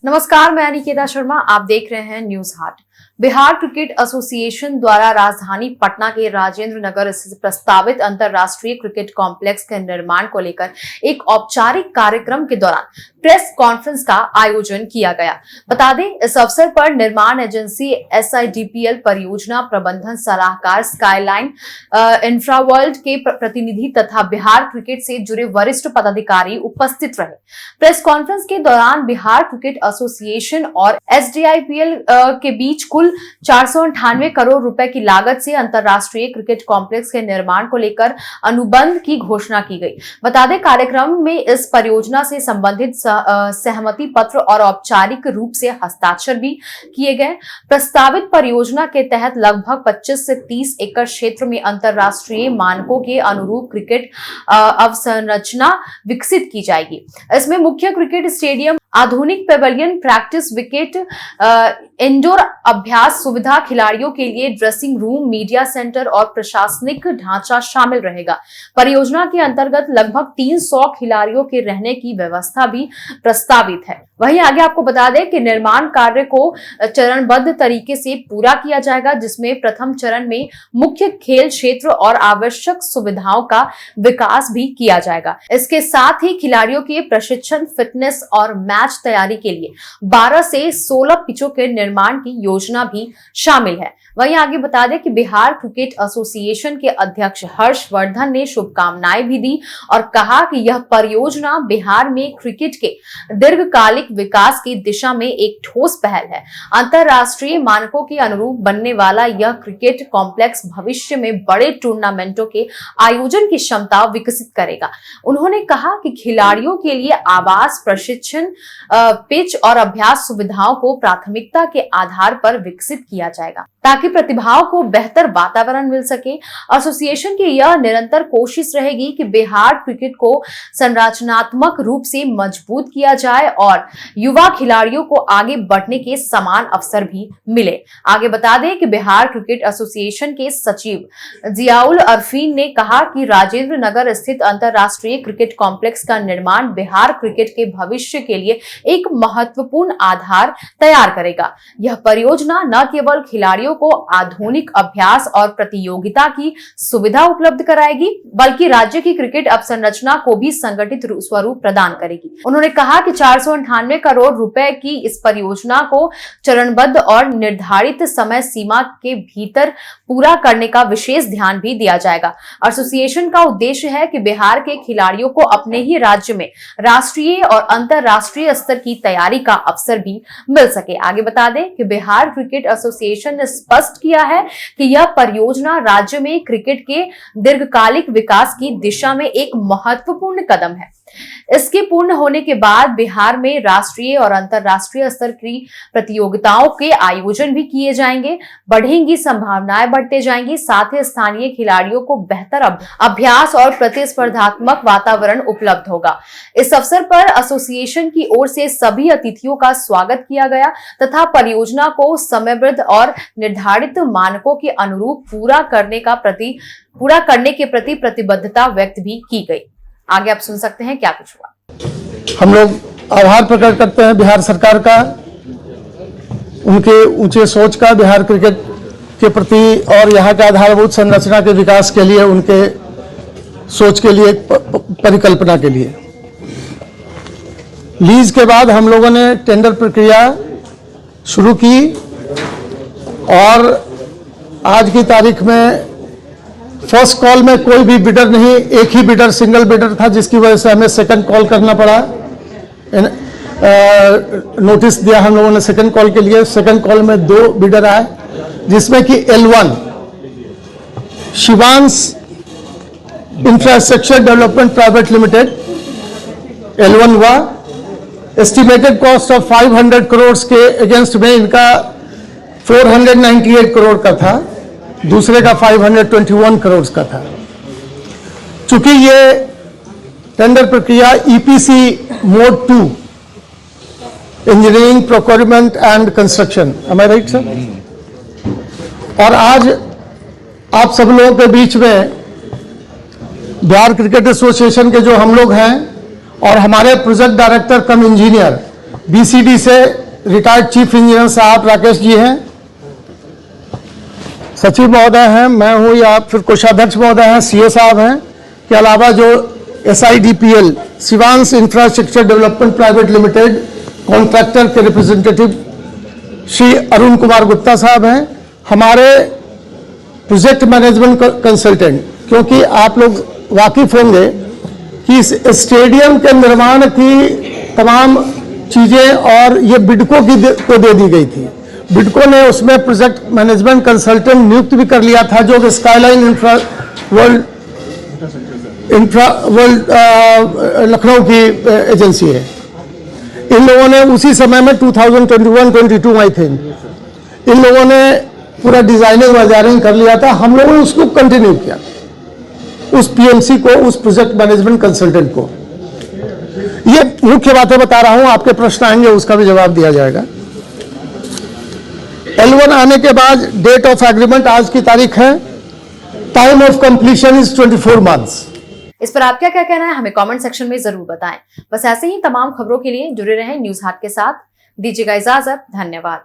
नमस्कार, मैं निकेता शर्मा। आप देख रहे हैं न्यूज हाट। बिहार क्रिकेट एसोसिएशन द्वारा राजधानी पटना के राजेंद्र नगर स्थित प्रस्तावित अंतरराष्ट्रीय क्रिकेट कॉम्प्लेक्स के निर्माण को लेकर एक औपचारिक कार्यक्रम के दौरान प्रेस कॉन्फ्रेंस का आयोजन किया गया। बता दें, इस अवसर पर निर्माण एजेंसी SIDPL परियोजना प्रबंधन सलाहकार स्काईलाइन इंफ्रावर्ल्ड के प्रतिनिधि तथा बिहार क्रिकेट से जुड़े वरिष्ठ पदाधिकारी उपस्थित रहे। प्रेस कॉन्फ्रेंस के दौरान बिहार क्रिकेट एसोसिएशन और SDIPL के बीच कुल 498 करोड़ रुपए की लागत से अंतरराष्ट्रीय क्रिकेट कॉम्प्लेक्स के निर्माण को लेकर अनुबंध की घोषणा की गई। बता दें, कार्यक्रम में इस परियोजना से संबंधित सहमति पत्र और औपचारिक रूप से हस्ताक्षर भी किए गए। प्रस्तावित परियोजना के तहत लगभग 25 से 30 एकड़ क्षेत्र में अंतरराष्ट्रीय मानकों के अनुरूप क्रिकेट अवसंरचना विकसित की जाएगी। इसमें मुख्य क्रिकेट स्टेडियम, आधुनिक पेवेलियन, प्रैक्टिस विकेट, इंडोर अभ्यास सुविधा, खिलाड़ियों के लिए ड्रेसिंग रूम, मीडिया सेंटर और प्रशासनिक ढांचा शामिल रहेगा। परियोजना के अंतर्गत लगभग 300 खिलाड़ियों के रहने की व्यवस्था भी प्रस्तावित है। वहीं आगे आपको बता दें कि निर्माण कार्य को चरणबद्ध तरीके से पूरा किया जाएगा, जिसमें प्रथम चरण में मुख्य खेल क्षेत्र और आवश्यक सुविधाओं का विकास भी किया जाएगा। इसके साथ ही खिलाड़ियों के प्रशिक्षण, फिटनेस और मैच तैयारी के लिए 12 से 16 पिचों के निर्माण की योजना भी शामिल है। वहीं आगे बता दें कि बिहार क्रिकेट एसोसिएशन के अध्यक्ष हर्षवर्धन ने शुभकामनाएं भी दी और कहा कि यह परियोजना बिहार में क्रिकेट के दीर्घकालिक विकास की दिशा में एक ठोस पहल है। अंतरराष्ट्रीय मानकों के अनुरूप बनने वाला यह क्रिकेट कॉम्प्लेक्स भविष्य में बड़े टूर्नामेंटों के आयोजन की क्षमता विकसित करेगा। उन्होंने कहा कि खिलाड़ियों के लिए आवास, प्रशिक्षण, पिच और अभ्यास सुविधाओं को प्राथमिकता के आधार पर विकसित किया जाएगा ताकि प्रतिभाओं को बेहतर वातावरण मिल सके। एसोसिएशन की यह निरंतर कोशिश रहेगी कि बिहार क्रिकेट को संरचनात्मक रूप से मजबूत किया जाए और युवा खिलाड़ियों को आगे बढ़ने के समान अवसर भी मिले। आगे बता दें कि बिहार क्रिकेट एसोसिएशन के सचिव जियाउल अरफीन ने कहा कि राजेंद्र नगर स्थित अंतरराष्ट्रीय क्रिकेट कॉम्प्लेक्स का निर्माण बिहार क्रिकेट के भविष्य के लिए एक महत्वपूर्ण आधार तैयार करेगा। यह परियोजना न केवल खिलाड़ियों को आधुनिक अभ्यास और प्रतियोगिता की सुविधा उपलब्ध कराएगी, बल्कि राज्य की क्रिकेट अवसंरचना को भी संगठित स्वरूप प्रदान करेगी। उन्होंने कहा कि 498 करोड़ रुपए की इस परियोजना को चरणबद्ध और निर्धारित समय सीमा के भीतर पूरा करने का विशेष ध्यान भी दिया जाएगा। एसोसिएशन का उद्देश्य है कि बिहार के खिलाड़ियों को अपने ही राज्य में राष्ट्रीय और अंतरराष्ट्रीय स्तर की तैयारी का अवसर भी मिल सके। आगे बता दें कि बिहार क्रिकेट एसोसिएशन ने स्पष्ट किया है कि यह परियोजना राज्य में क्रिकेट के दीर्घकालिक विकास की दिशा में एक महत्वपूर्ण कदम है। इसके पूर्ण होने के बाद बिहार में राष्ट्रीय और अंतरराष्ट्रीय स्तर की प्रतियोगिताओं के आयोजन भी किए जाएंगे, बढ़ेंगी संभावनाएं बढ़ते जाएंगी, साथ ही स्थानीय खिलाड़ियों को बेहतर अभ्यास और प्रतिस्पर्धात्मक वातावरण उपलब्ध होगा। इस अवसर पर एसोसिएशन की ओर से सभी अतिथियों का स्वागत किया गया तथा परियोजना को समयबद्ध और निर्धारित मानकों के अनुरूप पूरा करने के प्रति प्रतिबद्धता व्यक्त भी की गई। आगे आप सुन सकते हैं क्या कुछ हुआ। हम लोग आभार प्रकट करते हैं बिहार सरकार का, उनके ऊंचे सोच का बिहार क्रिकेट के प्रति और यहाँ के आधारभूत संरचना के विकास के लिए, उनके सोच के लिए, परिकल्पना के लिए। लीज के बाद हम लोगों ने टेंडर प्रक्रिया शुरू की और आज की तारीख में फर्स्ट कॉल में कोई भी बिडर नहीं, एक ही बिडर, सिंगल बिडर था, जिसकी वजह से हमें सेकंड कॉल करना पड़ा। नोटिस दिया हम लोगों ने सेकंड कॉल के लिए। सेकंड कॉल में 2 बिडर आए, जिसमें कि L1 Shivansh infrastructure development private limited L1 हुआ। एस्टिमेटेड कॉस्ट ऑफ 500 करोड़ के अगेंस्ट में इनका 498 करोड़ का था, दूसरे का 521 करोड़ का था। चूंकि ये टेंडर प्रक्रिया EPC mode 2, engineering, procurement and construction, am I right sir? और आज आप सब लोगों के बीच में बिहार क्रिकेट एसोसिएशन के जो हम लोग हैं और हमारे प्रोजेक्ट डायरेक्टर कम इंजीनियर बीसीडी से रिटायर्ड चीफ इंजीनियर साहब राकेश जी हैं, सचिव महोदय हैं, मैं हूँ, या फिर कोषाध्यक्ष महोदय हैं, सीए साहब हैं, के अलावा जो SIDPL Shivansh infrastructure development private limited contractor के रिप्रेजेंटेटिव श्री अरुण कुमार गुप्ता साहब हैं, हमारे प्रोजेक्ट मैनेजमेंट कंसल्टेंट, क्योंकि आप लोग वाकिफ होंगे कि इस स्टेडियम के निर्माण की तमाम चीजें और ये बिडको को दे दी गई थी। बिडको ने उसमें प्रोजेक्ट मैनेजमेंट कंसल्टेंट नियुक्त भी कर लिया था, जो स्काईलाइन वर्ल्ड लखनऊ की एजेंसी है। इन लोगों ने उसी समय में 2021-22 आई थिंक इन लोगों ने पूरा डिजाइनिंग वजाइनिंग कर लिया था। हम लोगों ने उसको कंटिन्यू किया, उस PMC को, उस प्रोजेक्ट मैनेजमेंट कंसल्टेंट को। ये मुख्य बातें बता रहा हूं, आपके प्रश्न आएंगे उसका भी जवाब दिया जाएगा। L1 आने के बाद डेट ऑफ एग्रीमेंट आज की तारीख है, time of completion is 24 months. इस पर आपका क्या कहना है हमें कमेंट सेक्शन में जरूर बताएं। बस ऐसे ही तमाम खबरों के लिए जुड़े रहें न्यूज हाट के साथ। दीजिएगा इजाजत, धन्यवाद।